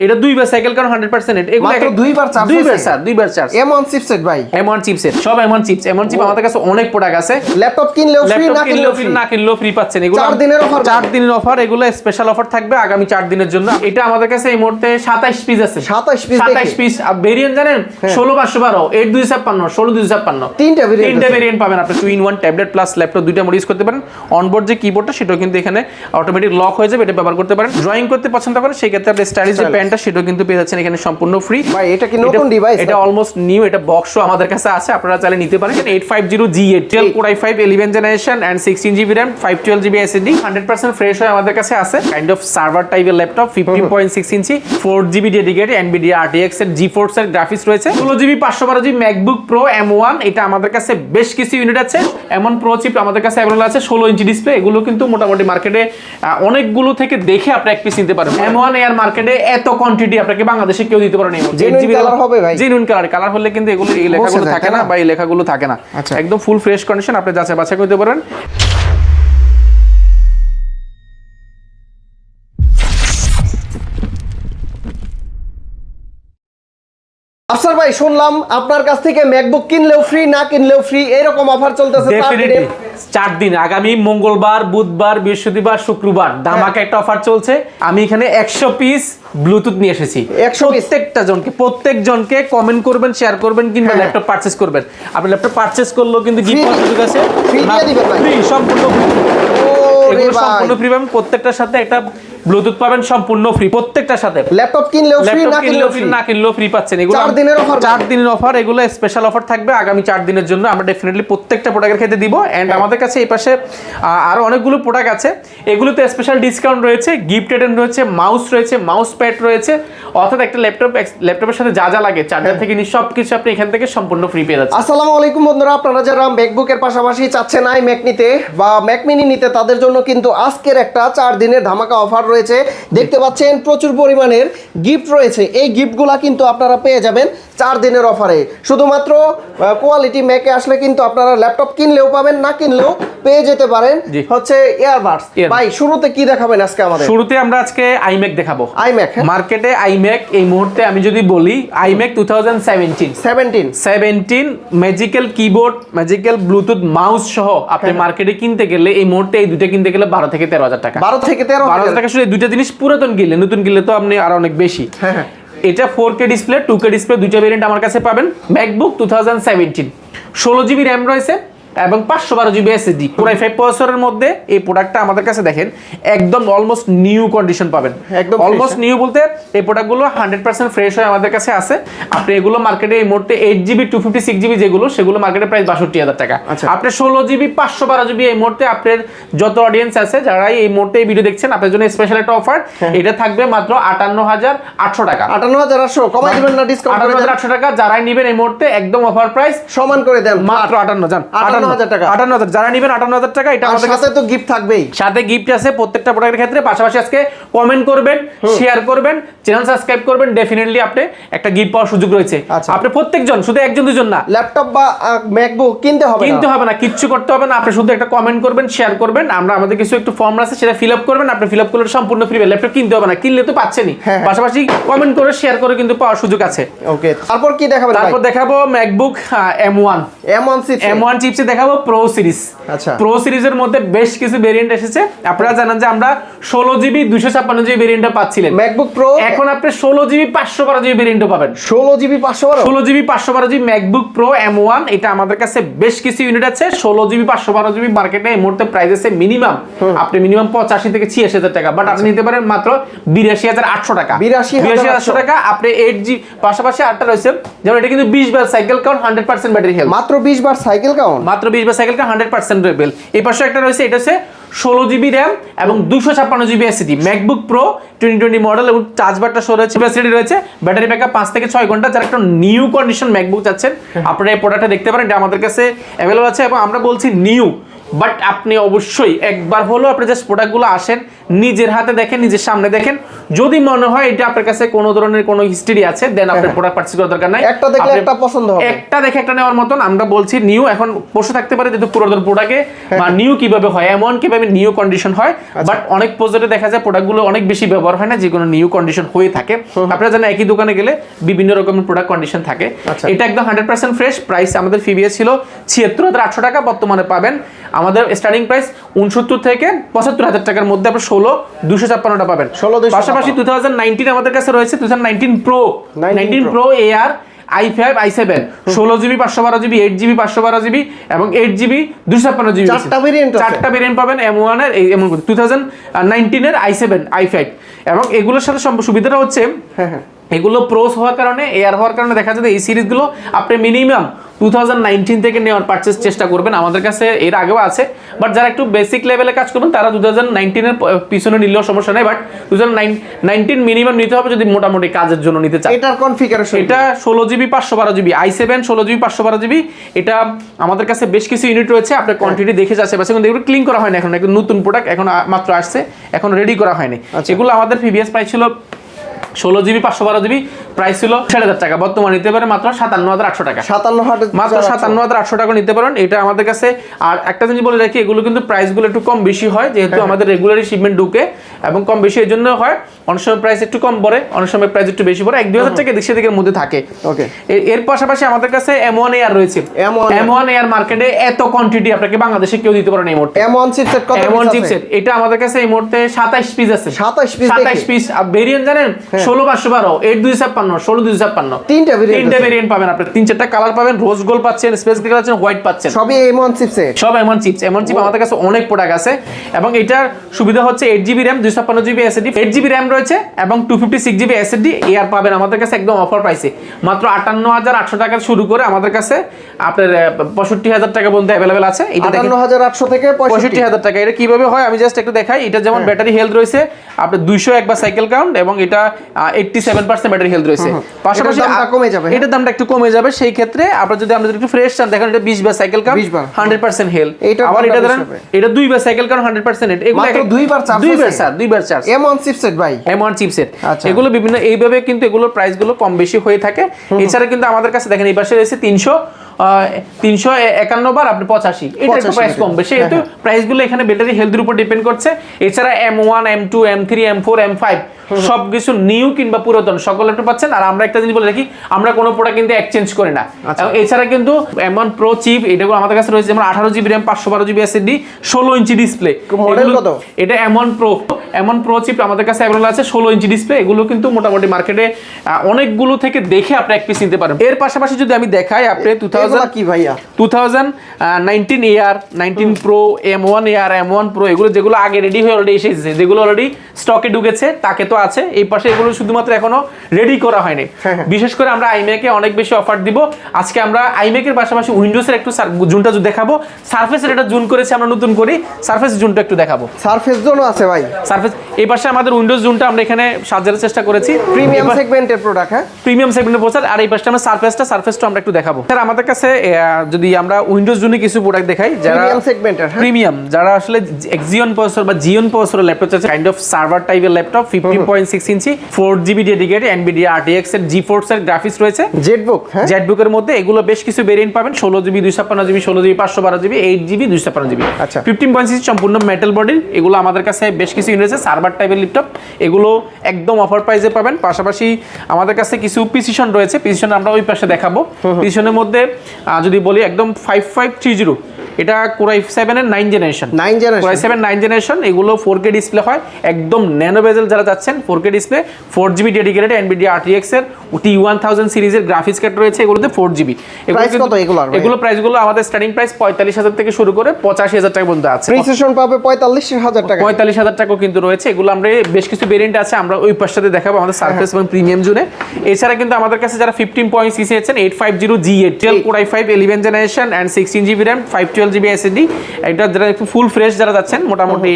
এটা দুইবার সাইকেল কারণ 100% এগুলো মাত্র দুইবার চার্জ দুইবার চার্জ M1 চিপসেট ভাই M1 চিপসেট সব M1 চিপস আমাদের কাছে অনেক প্রোডাক্ট আছে ল্যাপটপ কিনলেও ফ্রি না কিনলেও ফ্রি পাচ্ছেন এগুলো 4 দিনের অফার 4 দিনের অফার এগুলো স্পেশাল অফার থাকবে আগামী 4 দিনের জন্য এটা আমাদের কাছে এই মুহূর্তে 27 পিস আছে 27 পিস ভেরিয়েন্ট জানেন 16512 8256 16256 তিনটা ভেরিয়েন্ট পাবেন আপনি 2 in 1 ট্যাবলেট প্লাস ল্যাপটপ দুইটা মোড ইউজ করতে পারেন অনবোর্ড যে কিবোর্ডটা সেটাও কিন্তু এখানে অটোমেটিক লক হয়ে যাবে এটা ব্যবহার করতে পারেন ড্রয়িং করতে পছন্দ করেন সেই ক্ষেত্রে আপনি স্টাইলিশ যে পেনটা সেটাও কিন্তু পেয়ে যাচ্ছেন এখানে সম্পূর্ণ ফ্রি ভাই এটা কি নতুন ডিভাইস এটা অলমোস্ট নিউ এটা বক্সও আমাদের কাছে আছে আপনারা চাইলে নিতে পারেন 850G8 12 Core i5 11th generation and 16GB RAM 512GB SSD 100% fresh হয়ে আমাদের কাছে আছে কাইন্ড অফ সার্ভার টাইপের laptop 15.6 inch 4GB dedicated NVIDIA RTX এর GeForce এর গ্রাফিক্স রয়েছে 16GB 512GB MacBook Pro M1 এটা আমাদের কাছে বেশ কিছু ইউনিট আছে M1 Pro চিপ আমাদের কাছে अवेलेबल আছে 16 ইঞ্চি ডিসপ্লে এগুলো কিন্তু মোটামুটি মার্কেটে অনেকগুলো থেকে দেখে আপনি এক পিস নিতে পারেন M1 এর মার্কেটে এত কোয়ান্টিটি আপনাকে বাংলাদেশে কেউ দিতে পারে না জেনুইন কালার হবে ভাই জেনুইন কালার হলে কিন্তু এগুলো এই লেখাগুলো থাকে না বা এই লেখাগুলো থাকে না একদম ফুল ফ্রেশ কন্ডিশন আপনি যাচাই বাছাই করতে পারেন আফসার ভাই শুনলাম আপনার কাছ থেকে ম্যাকবুক কিনলেও ফ্রি না কিনলেও ফ্রি এরকম অফার চলতেছে 4 দিন আগামী মঙ্গলবার বুধবার বৃহস্পতিবার শুক্রবার ধামাকা একটা অফার চলছে আমি এখানে 100 পিস ব্লুটুথ নিয়ে এসেছি প্রত্যেকজনকে কমেন্ট করবেন শেয়ার করবেন কিংবা ল্যাপটপ পারচেজ করবেন আপনি ল্যাপটপ পারচেজ করলেও কিন্তু গিফট পাওয়ার সুযোগ আছে ফ্রি দিয়ে দিবেন ভাই ফ্রি সম্পূর্ণ এগুলো সম্পূর্ণ ফ্রি পাবেন প্রত্যেকটার সাথে একটা ব্লুটুথ পাবেন সম্পূর্ণ ফ্রি প্রত্যেকটার সাথে ল্যাপটপ কিনলেও ফ্রি না কিনলেও ফ্রি পাচ্ছেন এগুলো 4 দিনের অফার 4 দিনের অফার এগুলো স্পেশাল অফার থাকবে আগামী 4 দিনের জন্য আমরা ডেফিনেটলি প্রত্যেকটা প্রোডাক্টের ক্ষেত্রে দিব এন্ড আমাদের কাছে এই পাশে আরো অনেকগুলো প্রোডাক্ট আছে এগুলোতে স্পেশাল ডিসকাউন্ট রয়েছে গিফট আইটেম রয়েছে মাউস রয়েছে মাউস প্যাড রয়েছে অর্থাৎ একটা ল্যাপটপের সাথে যা যা লাগে চার্জার থেকে নিয়ে সবকিছু আপনি এখান থেকে সম্পূর্ণ ফ্রি পেয়ে যাচ্ছেন আসসালামু আলাইকুম বন্ধুরা আপনারা যারা ম্যাকবুকের পাশাপাশি চাচ্ছেন ম্যাক নিতে বা ম্যাক মিনি নিতে তাদের জন্য কিন্তু আজকের একটা 4 দিনের ধামাকা অফার রয়েছে দেখতে পাচ্ছেন প্রচুর পরিমাণের গিফট রয়েছে এই গিফটগুলো কিন্তু আপনারা পেয়ে যাবেন 4 দিনের অফারে শুধুমাত্র কোয়ালিটি ম্যাকে আসলে কিন্তু আপনারা ল্যাপটপ কিনলেও পাবেন না কিনলেও পেয়ে যেতে পারেন হচ্ছে ইয়ারবাডস ভাই শুরুতে কি দেখাবেন আজকে আমাদের শুরুতে আমরা আজকে iMac দেখাবো iMac মার্কেটে iMac এই মুহূর্তে আমি যদি বলি iMac 2017 magical keyboard magical Bluetooth mouse সহ আপনি মার্কেটে কিনতে গেলে এই মুহূর্তে এই দুটো কিনতে গেলে 12 থেকে 13,000 টাকা 12 থেকে 13,000 টাকা শুধু এই দুটো জিনিস পুরাতন কিনলে নতুন কিনলে তো আপনি আরো অনেক বেশি এটা 4K ডিসপ্লে 2K ডিসপ্লে দুইটা ভেরিয়েন্ট আমার কাছে পাবেন ম্যাকবুক 2017 16GB RAM রয়েছে এবং 512GB SSD Core i5 প্রসেসরের মধ্যে এই প্রোডাক্টটা আমাদের কাছে দেখেন একদম অলমোস্ট নিউ কন্ডিশন পাবেন একদম অলমোস্ট নিউ বলতে এই প্রোডাক্টগুলো 100% ফ্রেশ হয়ে আমাদের কাছে আছে আপনি এগুলো মার্কেটে এই মুহূর্তে 8GB 256GB যেগুলো সেগুলো মার্কেটে প্রাইস 62000 টাকা আপনি 16GB 512GB এই মুহূর্তে আপনার যত অডিয়েন্স আছে যারা এই মুহূর্তে এই ভিডিও দেখছেন আপনাদের জন্য স্পেশাল একটা অফার এটা থাকবে মাত্র 58800 টাকা 58800 কমাই দিবেন না ডিসকাউন্ট করে 58800 টাকা যারাই নেবেন এই মুহূর্তে একদম অফার প্রাইস সমান করে দেন মাত্র 58 জান 58,000 টাকা 58,000 যারা নেবেন 58,000 টাকা এটা আমাদের সাথে তো গিফট থাকবেই সাথে গিফট আছে প্রত্যেকটা প্রোডাক্টের ক্ষেত্রে পাশাপাশি আজকে কমেন্ট করবেন শেয়ার করবেন চ্যানেল সাবস্ক্রাইব করবেন ডেফিনেটলি আপনি একটা গিফট পাওয়ার সুযোগ রয়েছে আপনি প্রত্যেকজন শুধু একজন দুজন না ল্যাপটপ বা ম্যাকবুক কিনতে হবে না কিচ্ছু করতে হবে না আপনি শুধু একটা কমেন্ট করবেন শেয়ার করবেন আমরা আমাদের কিছু একটু ফর্ম আছে সেটা ফিল আপ করবেন আপনি ফিল আপ করলে সম্পূর্ণ ফ্রি ল্যাপটপ কিনতে হবে না কিনলে তো পাচ্ছেনই পাশাপাশি কমেন্ট করে শেয়ার করে কিন্তু পাওয়ার সুযোগ আছে ওকে তারপর কি দেখাবেন তারপর দেখাবো ম্যাকবুক M1 চিপসে দেখাবো প্রো সিরিজ প্রো সিরিজের মধ্যে বেশ কিছু ভেরিয়েন্ট এসেছে আপনারা জানেন যে আমরা 16GB 256GB ভেরিয়েন্টটা পাচ্ছিলেন ম্যাকবুক প্রো এখন আপনি 16GB 512GB ভেরিয়েন্টও পাবেন 16GB 512GB MacBook pro M1 এটা আমাদের কাছে বেশ কিছু ইউনিট আছে 16GB 512GB মার্কেটে এই মুহূর্তে প্রাইস আছে মিনিমাম আপনি মিনিমাম 85 থেকে 86000 টাকা বাট আপনি নিতে পারেন মাত্র 82800 টাকা 82800 টাকা আপনি 8G পাশাপাশি আটটা রয়েছে যেমন এটা কিন্তু 20 বার সাইকেল কাউন্ট 100% ব্যাটারি হেলথ মাত্র 20 বার সাইকেল কাউন্ট 100% 100% এই পাশে একটা রয়েছে এটা হচ্ছে 16GB RAM এবং 256GB SSD MacBook pro 2020 model এবং চার্জ বারটা শো রয়েছে ফ্যাসিলিটি রয়েছে ব্যাটারি ব্যাকআপ 5 থেকে 6 ঘন্টা যারা একটা নিউ কন্ডিশন ম্যাকবুক চাচ্ছেন আপনারা এই প্রোডাক্টটা দেখতে পারেন এটা আমাদের কাছে अवेलेबल আছে এবং আমরা বলছি নিউ বাট আপনি অবশ্যই একবার হলো আপনি জাস্ট প্রোডাক্টগুলো আসেন নিজের হাতে দেখেন, নিজের সামনে দেখেন। যদি মনে হয় এটা আপনার কাছে কোনো ধরনের কোনো হিস্ট্রি আছে, দেন আপনার প্রোডাক্ট পারচেজ করার দরকার নাই। একটা দেখলে একটা পছন্দ হবে, একটা দেখে একটা নেওয়ার মতন। আমরা বলছি নিউ, এখন বসে থাকতে পারে যেহেতু পুরাতন প্রোডাক্টে বা নিউ কিভাবে হয়, এমন কিভাবে নিউ কন্ডিশন হয়, বাট অনেক প্রজেক্টে দেখা যায় প্রোডাক্টগুলো অনেক বেশি ব্যবহার হয় না, যে কোনো নিউ কন্ডিশন হয়ে থাকে। আপনারা জানেন একই দোকানে গেলে বিভিন্ন রকমের প্রোডাক্ট কন্ডিশন থাকে। এটা একদম 100% ফ্রেশ। প্রাইস আমাদের ফিবিএস ছিল ৭৬,৮০০ টাকা, বর্তমানে পাবেন আমাদের স্টার্টিং প্রাইস ৬৯ থেকে ৭৫,০০০ টাকার মধ্যে আপনি ১৬,২৫৬টা পাবেন। পাশাপাশি 2019 আমাদের কাছে রয়েছে 2019 pro, 19 pro AR i5 i7 16GB 512GB 8GB 512GB এবং 8GB 256GB, চারটা ভেরিয়েন্ট পাবেন M1 এর, এমন 2019 এর i7 i5। এবং এগুলোর সাথে সুবিধাটা হচ্ছে এগুলো প্রোস হওয়ার কারণে, এয়ার হওয়ার কারণে দেখা যায় এই সিরিজগুলো আপনি মিনিমাম 2019 থেকে নেওয়ার পারচেজ চেষ্টা করবেন। আমাদের কাছে এর আগেও আছে, বাট যারা একটু বেসিক লেভেলে কাজ করবেন তারা 2019 এর পিছনে নিলেও সমস্যা নেই, বাট 2019 মিনিমাম নিতে হবে যদি মোটামুটি কাজের জন্য নিতে চান। এটার কনফিগারেশন, এটা 16GB 512GB i7 16GB 512GB। এটা আমাদের কাছে বেশ কিছু ইউনিট রয়েছে, আপনার কোয়ান্টিটি দেখে যাচ্ছে, বাস এখন এগুলো ক্লিন করা হয়নি, এখন একটু নতুন প্রোডাক্ট এখন মাত্র আসছে, এখন রেডি করা হয়নি। এগুলো আমাদের প্রিভিয়াস প্রাইস ছিল 16GB 512GB, প্রাইস ছিল 6,500 টাকা, বর্তমানে নিতে পারেন মাত্র 57,800 টাকা, মাত্র 57,800 টাকা নিতে পারেন। এটা আমাদের কাছে। আর একটা জিনিস বলে রাখি, এগুলো কিন্তু প্রাইসগুলো একটু কম বেশি হয়, যেহেতু আমাদের রেগুলারই শিপমেন্ট ঢুকে এবং কম বেশি এই জন্য হয়। অনেক সময় প্রাইস একটু কম পড়ে, অনেক সময় প্রাইস একটু বেশি পড়ে, 1-2 হাজার টাকা দেশে দিকের মধ্যে থাকে। এর পাশাপাশি আমাদের কাছে M1 এয়ার রয়েছে। M1 এয়ার মার্কেটে এত কোয়ান্টিটি আপনাকে বাংলাদেশে কেউ দিতে পারে না এই মুহূর্তে। M1 চিপসেট কত পিস আছে? M1 চিপসেট এটা আমাদের কাছে এই মুহূর্তে 27 পিস আছে। 27 পিস। আর ভেরিয়েন্ট জানেন 16,512, 8,256, 16,256, তিনটা ভেরিয়েন্ট পাবেন আপনি, 3-4টা কালার পাবেন, রোজ গোল্ড পাচ্ছেন, স্পেস কালার পাচ্ছেন, হোয়াইট পাচ্ছেন, সবই M1 চিপসেট, সব M1 চিপস। M1 চিপ আমাদের কাছে অনেক প্রোডাক্ট আছে এবং এটার সুবিধা হচ্ছে 8GB RAM 256GB SSD, 8GB RAM রয়েছে এবং 256GB SSD। এয়ার পাবেন আমাদের কাছে একদম অফার প্রাইসে মাত্র 58,800 টাকা শুরু করে আমাদের কাছে আপনার 65,000 টাকা পর্যন্ত अवेलेबल আছে। এটা 58,800 থেকে 65,000 টাকা। এটা কিভাবে হয় আমি জাস্ট একটু দেখাই। এটা যেমন ব্যাটারি হেলথ রয়েছে আপনার 201 বা সাইকেল কাউন্ট এবং এটা 87% ব্যাটারি হেলথ রয়েছে। পাশাপাশি কমে যাবে, এটার দামটা একটু কমে যাবে। সেই ক্ষেত্রে আপনারা যদি আমরা একটু ফ্রেশ চান, দেখেন এটা 20 বা সাইকেল কাউন্ট 100% হেলথ। আবার এটা ধরেন এটা 2 বা সাইকেল কাউন্ট 100% হেলথ। এগুলো মাত্র 2 বার চার্জ। M1 চিপসেট ভাই, M1 চিপসেট। এগুলো বিভিন্ন এইভাবে কিন্তু এগুলোর প্রাইসগুলো কম বেশি হয়ে থাকে। এছাড়া কিন্তু আমাদের কাছে দেখেন এই পাশে রয়েছে 351 বার আপনি 85, এটা একটু প্রাইস কম বেশি, কিন্তু প্রাইসগুলো এখানে ব্যাটারি হেলথের উপর ডিপেন্ড করছে। এছাড়া M1 M2 M3 M4 M5 সবকিছু নিউ কিংবা পুরাতন সকল একটু পাচ্ছেন। আর আমরা একটা জিনিস বলে রাখি, আমরা কোনো প্রোডাক্ট কিন্তু এক্সচেঞ্জ করি না। এছাড়া কিন্তু M1 Pro চিপ এটাগুলো আমাদের কাছে রয়েছে, যেমন 18GB RAM 512GB SSD 16 inch display. Model কত? এটা M1 Pro চিপ আমাদের কাছে अवेलेबल আছে, 16 ইঞ্চি ডিসপ্লে। এগুলো কিন্তু মোটামুটি মার্কেটে অনেকগুলো থেকে দেখে আপনি এক পিস নিতে পারেন। এর পাশাপাশি যদি আমি দেখাই, আপনি 2019 air 19 Pro M1 air M1 Pro এগুলো যেগুলো আগে রেডি হয়ে অলরেডি এসেছে, যেগুলো অলরেডি স্টকে ঢুকেছে তাকে তো আছে। এই পাশে এগুলো শুধুমাত্র এখনো রেডি করা হয়নি। বিশেষ করে আমরা আইম্যাকে অনেক বেশি অফার দিব। আজকে আমরা আইম্যাকের পাশাপাশি উইন্ডোজের একটু জুনটা দেখাবো, সারফেসের এটা জুন করেছে আমরা নতুন করে, সারফেস জুনটা একটু দেখাবো। সারফেস জোনও আছে ভাই, সারফেস। এই পাশে আমাদের উইন্ডোজ জুনটা আমরা এখানে সাজানোর চেষ্টা করেছি, প্রিমিয়াম সেগমেন্টের প্রোডাক্ট। হ্যাঁ, প্রিমিয়াম সেগমেন্টের প্রোডাক্ট। আর এই পাশে আমরা সারফেসটা আমরা একটু দেখাবো। স্যার আমাদের কাছে যদি আমরা উইন্ডোজ জুনে কিছু প্রোডাক্ট দেখাই, যারা প্রিমিয়াম সেগমেন্টের, প্রিমিয়াম যারা আসলে এক্সিয়ন প্রসেসর বা জিওন প্রসেসর ল্যাপটপ চাচ্ছে, কাইন্ড অফ সার্ভার টাইপের laptop, 15.6 inch 4GB dedicated NVIDIA RTX এর GeForce এর গ্রাফিক্স রয়েছে, জেটবুকের মধ্যে এগুলো বেশ কিছু ভেরিয়েন্ট পাবেন, 16GB 256GB 16GB 512GB 8GB 256GB। 15.6 সম্পূর্ণ মেটাল বডির। এগুলো আমাদের কাছে বেশ কিছু ইউনিট আছে, সার্ভার টাইপের ল্যাপটপ, এগুলো একদম অফার প্রাইসে পাবেন। পাশাপাশি আমাদের কাছে কিছু প্রিসিশন রয়েছে, প্রিসিশন আমরা ওই পাশে দেখাবো। প্রিসিশনের মধ্যে যদি বলি একদম 5530, এটা Core i7 এর 9 জেনারেশন, Core i7 9 জেনারেশন। এগুলো 4K ডিসপ্লে হয়, একদম ন্যানো বেজেল যারা যাচ্ছেন 4K display, 4GB dedicated NVIDIA RTX এর T1000 সিরিজের গ্রাফিক্স কার্ড রয়েছে, এগুলোতে 4GB। এগুলো প্রাইসগুলো আমাদের স্টার্টিং প্রাইস 45,000 থেকে শুরু করে 85,000 টাকা পর্যন্ত আছে। প্রিসিশন পাবে 45,000 টাকা, 45,000 টাকাও কিন্তু রয়েছে। এগুলো আমরা বেশ কিছু ভেরিয়েন্ট আছে, আমরা ওই পাশটাতে দেখাবো আমাদের সারফেস এবং প্রিমিয়াম জুনে। এছাড়া কিন্তু আমাদের কাছে যারা 15.6 আছেন 850G8 Core i5 11 generation and 16GB RAM 512 512 GB SSD. এটা যারা একটু ফুল ফ্রেশ যারা যাচ্ছেন, মোটামুটি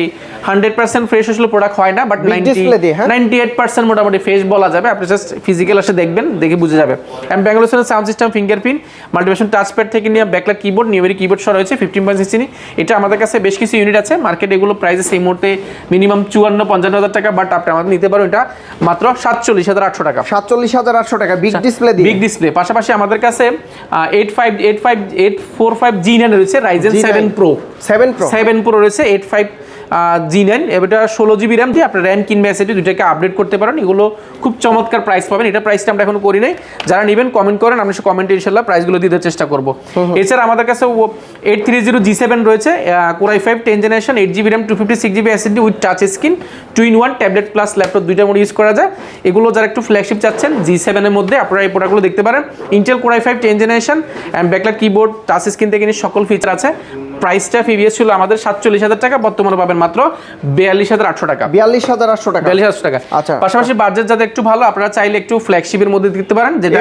100% ফ্রেশ আসলে প্রোডাক্ট হয় না, বাট 98% মোটামুটি ফ্রেশ বলা যাবে। আপনি জাস্ট ফিজিক্যাল এসে দেখবেন, দেখে বুঝে যাবে। And Bangalore sound system, fingerprint, multimission touchpad থেকে নিয়ে ব্যাকলাইট কিবোর্ড, নিউমেরিক কিবোর্ড সহ রয়েছে 15.6 ইঞ্চি। এটা আমাদের কাছে বেশ কিছু ইউনিট আছে, মার্কেটে এগুলো প্রাইসে এই মুহূর্তে মিনিমাম 54-55 হাজার টাকা, বাট আপনি আমাদের নিতে পারেন এটা মাত্র 47,800 টাকা। 47,800 টাকা বিগ ডিসপ্লে দিয়ে। বিগ ডিসপ্লে পাশাপাশি আমাদের কাছে 845 G9 রয়েছে, রাইজেন 7 Pro রয়েছে, 85 G9, এটা 16 জিবি র্যাম দিয়ে আপনার র্যাম কিনবে এসএসডি দুইটাকে আপডেট করতে পারেন। এগুলো খুব চমৎকার প্রাইস পাবেন। এটা প্রাইসটা আমরা এখনো করি নাই, যারা নেবেন কমেন্ট করেন, আমি সে কমেন্টে ইনশাআল্লাহ প্রাইসগুলো দিতে চেষ্টা করব। এছাড়া আমাদের কাছে 830 G7 রয়েছে, Core i5 10 generation, 8 GB RAM, 256 GB SSD with touch screen, 2-in-1 tablet plus laptop দুইটা মোড ইউজ করা যায়। এগুলো যারা একটু ফ্ল্যাগশিপ চাচ্ছেন G7 এর মধ্যে, আপনারা এই প্রোডাক্টগুলো দেখতে পারেন। Intel Core i5 10 generation and backlight keyboard, touch screen থেকে নিয়ে সকল ফিচার আছে। প্রাইসটা প্রিভিয়াস ছিল আমাদের 47,000 টাকা, বর্তমানে পাবেন মাত্র 42,800 টাকা। 42,800 টাকা। 42,000 টাকা। আচ্ছা, পাশাপাশি বাজেট যাদের একটু ভালো, আপনারা চাইলে একটু ফ্ল্যাগশিপের মধ্যে দেখতে পারেন, যেটা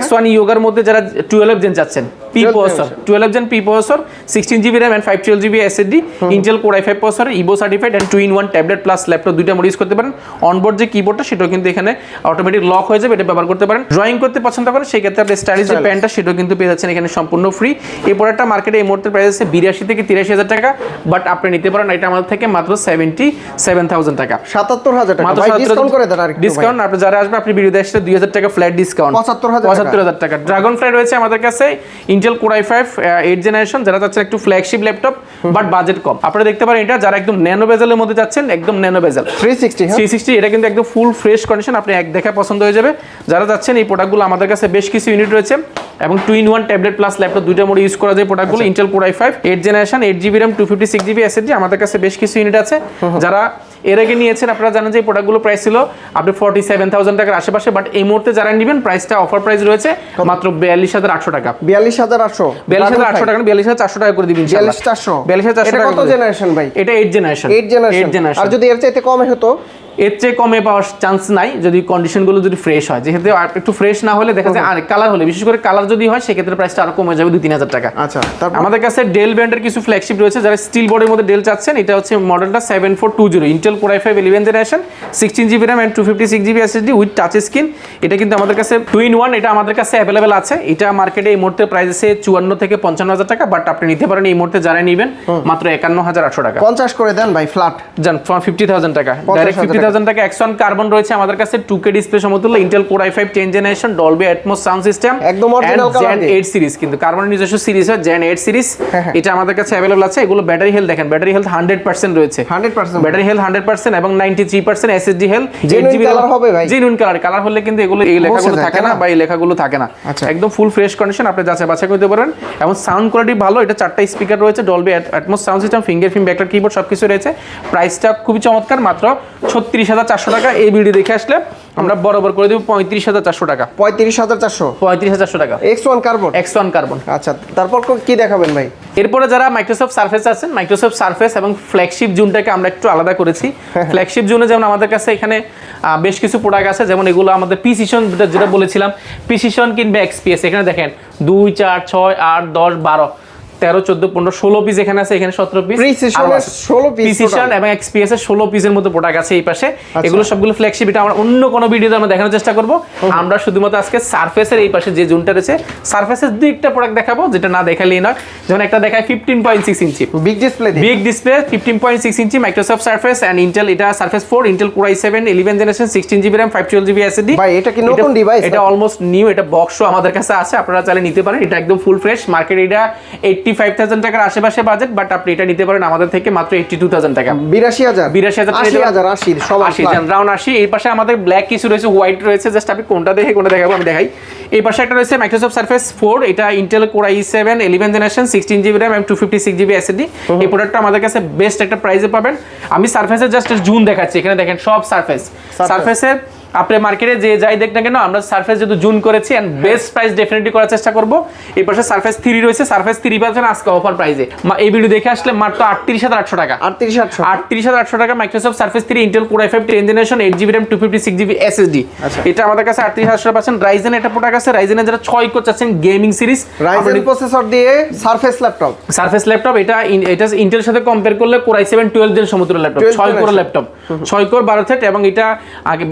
X1 ইয়োগার মধ্যে যারা 12 জেন চাচ্ছেন, P processor, 12 gen P processor, 16 GB RAM and 512 GB SSD, Intel Core i5 processor, Evo certified and 2-in-1 tablet plus laptop দুইটা মোড ইউজ করতে পারেন। অনবোর্ড যে কিবোর্ডটা সেটাও কিন্তু এখানে অটোমেটিক লক হয়ে যাবে, এটা ব্যবহার করতে পারেন। ড্রয়িং করতে পছন্দ করেন সেই ক্ষেত্রে আপনি স্টাইলিশ যে প্যান্টটা সেটাও কিন্তু পেয়ে যাচ্ছেন এখানে সম্পূর্ণ ফ্রি। এই প্রোডাক্টটা মার্কেটে এই মুহূর্তে প্রাইস আছে 82 থেকে 83,000 টাকা, বাট আপনি নিতে পারেন এটা আমাদের থেকে মাত্র 77,000 টাকা। 77,000 টাকা। মাত্র ডিসকাউন্ট করে দেন, আর ডিসকাউন্ট আপনি যারা আসবে আপনি ভিডিওতে আসলে 2,000 টাকা ফ্ল্যাট ডিসকাউন্ট, 75,000 টাকা। ড্রাগন ফ্লাই রয়েছে আমাদের কাছে, Intel Core i5 8 জেনারেশন, যারা চাচ্ছেন একটু ফ্ল্যাগশিপ ল্যাপটপ বাট বাজেট কম, আপনারা দেখতে পারেন এটা। যারা একদম ন্যানো বেজেলের মধ্যে যাচ্ছেন, একদম ন্যানো বেজেল 360, এটা কিন্তু একদম ফুল ফ্রেশ কন্ডিশন, আপনি এক দেখা পছন্দ হয়ে যাবে। যারা যাচ্ছেন এই প্রোডাক্টগুলো আমাদের কাছে বেশ কিছু ইউনিট রয়েছে এবং 2-in-1 ট্যাবলেট প্লাস ল্যাপটপ দুইটা মোড ইউজ করা যায় প্রোডাক্টগুলো। Intel Core i5 8 generation, 8 GB RAM, 256 GB SSD, আমাদের কাছে বেশ কিছু ইউনিট আছে। যারা এর আগে নিয়েছেন আপনারা জানেন যে এই প্রোডাক্টগুলো প্রাইস ছিল আপনি 47,000 টাকার আশেপাশে, বাট এই মুহূর্তে যারা নেবেন প্রাইসটা অফার প্রাইস রয়েছে মাত্র 42,800 টাকা। 42,800 টাকা, 42,400 টাকা করে দিবেন ইনশাআল্লাহ। 42,400 টাকা। কত জেনারেশন ভাই? এটা 8 জেনারেশন। আর যদি এর চাইতে কমে হতো? এর চেয়ে কমে পাওয়ার চান্স নাই, যদি কন্ডিশনগুলো যদি ফ্রেশ হয়। যেহেতু একটু ফ্রেশ না হলে দেখা যায়, আর কালার হলে, বিশেষ করে কালার যদি হয় সেক্ষেত্রে প্রাইসটা আরো কমে যাবে 2-3,000 টাকা। আচ্ছা, আমাদের কাছে ডেল ব্র্যান্ডের কিছু ফ্ল্যাগশিপ রয়েছে, যারা স্টিল বোর্ডের মধ্যে ডেল চাচ্ছেন। এটা হচ্ছে মডেলটা 7420, Intel Core i5 11 generation, 16 GB RAM and 256 GB SSD with touch screen. এটা কিন্তু আমাদের কাছে 2-in-1, এটা আমাদের কাছে অ্যাভেলেবেল আছে। এটা মার্কেটে এই মুহূর্তে প্রাইস আছে 54 থেকে 55,000 টাকা, বাট আপনি নিতে পারেন এই মুহূর্তে যারা নেবেন মাত্র 51,800 টাকা। 50 করে দেন ভাই ফ্ল্যাট, জান 50,000 টাকা, ডাইরেক্ট 50,000 টাকা। X1 কার্বন রয়েছে আমাদের কাছে 2K ডিসপ্লে সমতুল্য, Intel Core i5 10 generation, Dolby Atmos sound system, একদম অরিজিনাল কালার, Gen 8 সিরিজ, কিন্তু কার্বনের নিজস্ব সিরিজ হয় Gen 8 সিরিজ। এটা আমাদের কাছে अवेलेबल আছে। এগুলো ব্যাটারি হেলথ দেখেন, ব্যাটারি হেলথ 100% রয়েছে, 100% ব্যাটারি হেলথ 100% এবং 93% SSD হেলথ। জেনুইন কালার হবে ভাই, জেনুইন কালার হলে কিন্তু এগুলো এই লেখাগুলো থাকে না বা এই লেখাগুলো থাকে না। একদম ফুল ফ্রেশ কন্ডিশন, আপনি যাচাই বাছাই করতে পারেন। এবং সাউন্ড কোয়ালিটি ভালো। এটা 4টা স্পিকার রয়েছে, Dolby Atmos sound system, fingerprint, backlight keyboard সবকিছু রয়েছে। প্রাইসটা খুবই চমৎকার, মাত্র 36,400 টাকা। এই ভিডিও দেখে আসলে আমরা বরাবর করে দেব 35,400 টাকা। 35,400 টাকা। X1 carbon. আচ্ছা, তারপর কি দেখাবেন ভাই? এরপরে যারা মাইক্রোসফট সারফেস আছেন, মাইক্রোসফট সারফেস এবং ফ্ল্যাগশিপ জোনটাকে আমরা একটু আলাদা করেছি। ফ্ল্যাগশিপ জোনে যেমন আমাদের কাছে এখানে বেশ কিছু প্রোডাক্ট আছে, যেমন এগুলো আমাদের প্রিসিশন, যেটা বলেছিলাম প্রিসিশন কিংবা এক্সপিএস। এখানে দেখেন 2, 4, 6, 8, 10, 12, 13, 14, 15, 16 পিস এখানে আছে, এখানে 17 পিস প্রিসিশন এবং এক্সপিএস এর 16 পিসের মতো প্রোডাক্ট আছে এই পাশে। এগুলো সবগুলো ফ্ল্যাগশিপ। এটা আমরা অন্য কোনো ভিডিওতে আমরা দেখানোর চেষ্টা করব। আমরা শুধুমাত্র আজকে সারফেসের এই পাশে যে জোনটা রয়েছে, সারফেসের দুইটা প্রোডাক্ট দেখাবো, যেটা না দেখালেই নয়। যেমন একটা দেখায় 15.6 inch big display, 15.6 inch Microsoft Surface and Intel, এটা Surface 4, Intel Core i7 11 generation, 16 GB RAM, 512 GB SSD. ভাই এটা কি নতুন ডিভাইস? এটা অলমোস্ট নিউ, এটা বক্সও আমাদের কাছে আছে, আপনারা চাইলে নিতে পারেন। এটা একদম ফুল ফ্রেশ। মার্কেটে এটা 85,000 টাকার আশেপাশে বাজেট, বাট আপনি এটা নিতে পারেন আমাদের থেকে মাত্র 82,000 টাকা। 82,000 রাউন্ড 80। এই পাশে আমাদের ব্ল্যাক কিছু রয়েছে, হোয়াইট রয়েছে, জাস্ট আপনি কোনটা দেখে কোনটা দেখাবো আমি দেখাই। এই পাশে একটা রয়েছে মাইক্রোসফট সারফেস 4, এটা Intel Core i7 11 generation, 16 GB RAM এবং 256 জিবি এসএসডি। এই প্রোডাক্টটা আমাদের কাছে বেস্ট একটা প্রাইসে পাবেন। আমি সারফেসের জাস্ট জুন দেখাচ্ছি, এখানে দেখেন সব সারফেসের আপনি মার্কেটে যে যাই দেখ না কেন আমরা সারফেস যেহেতু জুন করেছি এন্ড বেস্ট প্রাইস ডেফিনেটলি করার চেষ্টা করব। এই পাশে সারফেস 3 রয়েছে, সারফেস 3 পাচ্ছেন আজকে অফার প্রাইসে। এই ভিডিও দেখে আসলে মাত্র 38800 টাকা। 38800 টাকা Microsoft surface 3 Intel core i5 10th generation 8GB RAM 256GB SSD। এটা আমাদের কাছে 38800 পাচ্ছেন। রাইজেন এটা প্রোডাক্ট আছে, রাইজেনের যারা 6 কোর চাচ্ছেন গেমিং সিরিজ, রাইজেন প্রসেসর দিয়ে সারফেস ল্যাপটপ এটা ইন্টেলের সাথে কম্পেয়ার করলে কোর i7 12 জেন সমতুল্য laptop, 6 core laptop, 6 core 12 thread এবং এটা আগে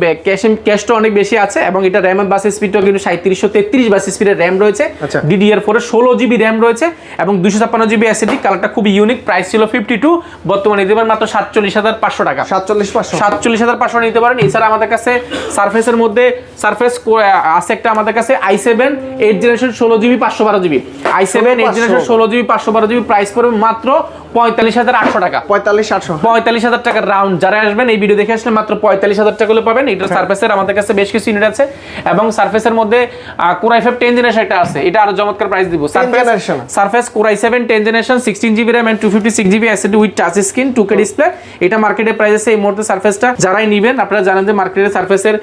ক্যাশটা অনেক বেশি আছে এবং এটা RAM এর বাস স্পিডও কিন্তু 3733 বাস স্পিডের RAM রয়েছে, DDR4 এর 16GB RAM রয়েছে এবং 256GB SSD। কালারটা খুব ইউনিক। প্রাইস ছিল 52, বর্তমানে দিতে পারেন মাত্র 47500 টাকা। 47500 নিতে পারেন। এছাড়া আমাদের কাছে সারফেসের মধ্যে সারফেস আছে একটা আমাদের কাছে i7 8th generation 16GB 512GB, i7 8th generation 16GB 512GB price পড়বে মাত্র 45800 টাকা। 45000 টাকার রাউন্ড। যারা আসবেন এই ভিডিও দেখে আসলে মাত্র 45000 টাকা করে পাবেন। এটা সারফেসের আমাদের কাছে বেশ কিছু ইউনিট আছে এবং সারফেসের মধ্যে কোর i5 10 জেনারেশন একটা আছে, এটা আরো চমৎকার প্রাইস দিব। Surface core i7 10 generation 16GB RAM and 256GB SSD with touch screen 2K display. এটা মার্কেটে প্রাইস আছে এই মুহূর্তে সারফেসটা যারাই নেবেন আপনারা জানেন যে মার্কেটে সারফেসের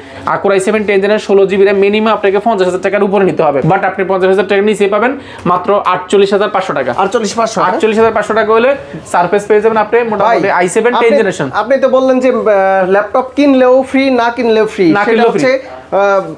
core i7 10 generation 16GB RAM minimum আপনাকে 50000 টাকার উপরে নিতে হবে, বাট আপনি 50000 টাকা নিচে পাবেন মাত্র 48500 টাকা। 48500 টাকা হলে সারফেস পেয়ে যাবেন আপনি মোটামুটি i7 10 জেনারেশন। আপনি তো বললেন যে ল্যাপটপ কিনলেও ফ্রি, না কিনলেও ফ্রি। সেটা হচ্ছে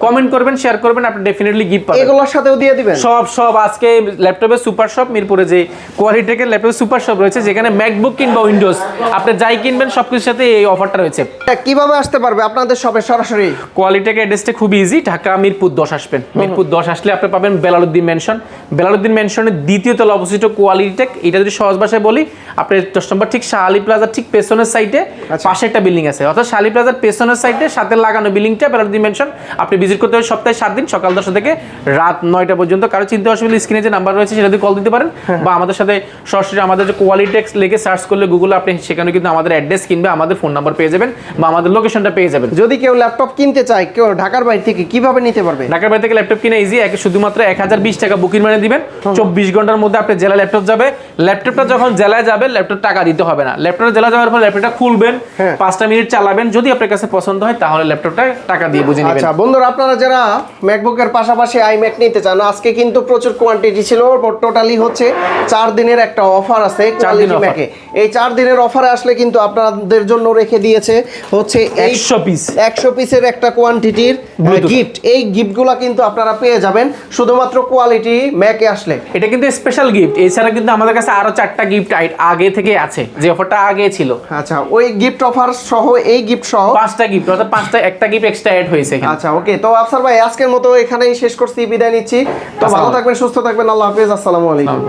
কমেন্ট করবেন, শেয়ার করবেন, আপনি ডেফিনেটলি গিফট পাবেন। এগুলোর সাথেও দিয়ে দিবেন সব আজকে ল্যাপটপের সুপার শপ মিরপুরে যে কোয়ালিটেকের ল্যাপটপের সুপার শপ রয়েছে যেখানে ম্যাকবুক কিংবা উইন্ডোজ আপনি যাই কিনবেন সবকিছুর সাথে এই অফারটা রয়েছে। কিভাবে আসতে পারবে আপনাদের শপে সরাসরি? কোয়ালিটেক অ্যাড্রেসটা খুব ইজি, ঢাকা মিরপুর 10 আসবেন। মিরপুর 10 আসলে আপনি পাবেন বেলালউদ্দিন মেনশনের দ্বিতীয় তলা অবস্থিত কোয়ালিটেক। এটা যদি সহজ ভাষায় বলি আপনি 10 নম্বর ঠিক শাহ আলী প্লাজার ঠিক পেছনের সাইডে পাশে একটা বিল্ডিং আছে, অর্থাৎ শাহ আলী প্লাজার পেছনের সাইডে সাথে লাগানো বিল্ডিংটা বেলালউদ্দিন মেনশন। আপনি ভিজিট করতে হবে সপ্তাহে 7 দিন সকাল 10টা থেকে রাত 9টা পর্যন্ত। কারো চিন্তা অসুবিধা স্ক্রিনে যে নাম্বার রয়েছে সেটা দিয়ে কল দিতে পারেন বা আমাদের সাথে সরাসরি আমাদের যে কোয়ালিটেক্স লিখে সার্চ করলে গুগলে আপনি সেখানে কিন্তু আমাদের অ্যাড্রেস কিংবা আমাদের ফোন নাম্বার পেয়ে যাবেন বা আমাদের লোকেশনটা পেয়ে যাবেন। যদি কেউ ল্যাপটপ কিনতে চায় কেউ ঢাকার বাইরে থেকে কিভাবে নিতে পারবে? ঢাকার বাইরে থেকে ল্যাপটপ কিনে ইজি, শুধুমাত্র 1020 টাকা বুকিং মানে দিবেন। 24 ঘন্টার মধ্যে আপনি জেলা ল্যাপটপ যাবে। ল্যাপটপটা যখন জেলায় যাবে ল্যাপটপ টাকা দিতে হবে না। ল্যাপটপটা জেলা যাওয়ার পর ল্যাপটপটা খুলবেন, 5টা মিনিট চালাবেন, যদি আপনার কাছে পছন্দ হয় তাহলে ল্যাপটপটা টাকা দিয়ে বুঝে নেবেন। আচ্ছা বন্ধুরা, আপনারা যারা ম্যাকবুকের পাশাপাশি iMac নিতে চান, আজকে কিন্তু প্রচুর কোয়ান্টিটি ছিল। টোটালি হচ্ছে 4 দিনের একটা অফার আছে কোয়ালিটি ম্যাকে। এই 4 দিনের অফারে আসলে কিন্তু আপনাদের জন্য রেখে দিয়েছে হচ্ছে 100 পিসের একটা কোয়ান্টিটির গিফট। এই গিফটগুলো কিন্তু আপনারা পেয়ে যাবেন শুধুমাত্র কোয়ালিটি ম্যাকে আসলে। এটা কিন্তু স্পেশাল গিফট। এছাড়া কিন্তু আমাদের কাছে আরো 4টা গিফট আগে থেকে আছে, যে অফারটা আগে ছিল। আচ্ছা, ওই গিফট অফার সহ এই গিফট সহ 5টা গিফট, অর্থাৎ 5টা একটা গিফট এক্সট্রা অ্যাড হয়েছে এখানে। আচ্ছা ওকে, তো আফসার ভাই আজকের মতো এখানেই শেষ করছি, বিদায় নিচ্ছি। তো ভালো থাকবেন, সুস্থ থাকবেন, আল্লাহ হাফেজ, আসসালামু আলাইকুম।